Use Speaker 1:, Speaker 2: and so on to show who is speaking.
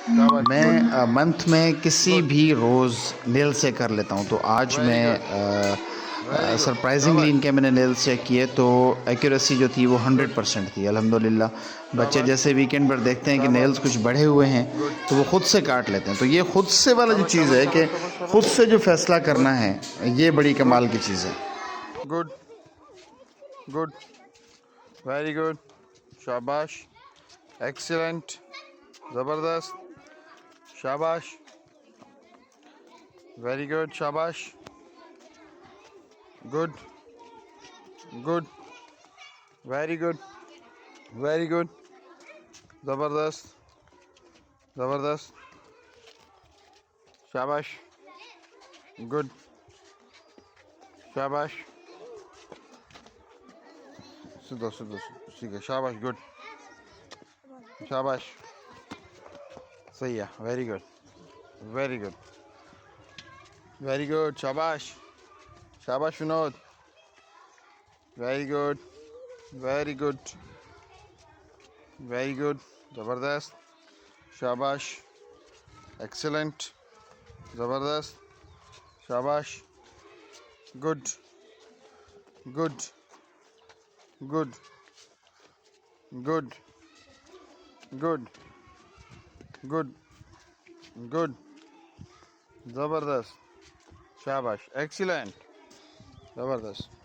Speaker 1: शाबाश, गुड।
Speaker 2: मैं मंथ में किसी
Speaker 1: गुड।
Speaker 2: भी रोज़ नेल से कर लेता हूँ। तो आज
Speaker 1: वेरी गुड।
Speaker 2: मैं
Speaker 1: वेरी गुड।
Speaker 2: सरप्राइजिंगली
Speaker 1: शाबाश।
Speaker 2: इनके मैंने नेल्स चेक किए तो एक्यूरेसी जो थी वो
Speaker 1: गुड।
Speaker 2: 100% थी अल्हम्दुलिल्लाह। बच्चे
Speaker 1: शाबाश।
Speaker 2: जैसे वीकेंड पर देखते हैं कि नेल्स
Speaker 1: शाबाश।
Speaker 2: कुछ बढ़े हुए हैं
Speaker 1: गुड।
Speaker 2: तो वो खुद से काट लेते हैं। तो ये खुद से वाला जो
Speaker 1: शाबाश,
Speaker 2: चीज़
Speaker 1: शाबाश,
Speaker 2: है कि
Speaker 1: शाबाश, शाबाश,
Speaker 2: खुद
Speaker 1: शाबाश।
Speaker 2: से जो फैसला
Speaker 1: गुड।
Speaker 2: करना है, ये बड़ी
Speaker 1: गुड।
Speaker 2: कमाल की चीज़ है।
Speaker 1: गुड। गुड। Very good. शाबाश। एक्सीलेंट। ज़बरदस्त। शाबाश। Very good. शाबाश। Good. Good. Very good. Very good. ज़बरदस्त। ज़बरदस्त। शाबाश। गुड। शाबाश। सीधा सीधा ठीक है। शाबाश, गुड। शाबाश। सही है। Very good. Very good. Very good. शाबाश। शाबाश Vinod. Very good. Very good. Very good. ज़बरदस्त। शाबाश। एक्सीलेंट। ज़बरदस्त। शाबाश। Good. Good. Good. Good. Good. Good. Good. ज़बरदस्त। शाबाश। एक्सीलेंट। ज़बरदस्त।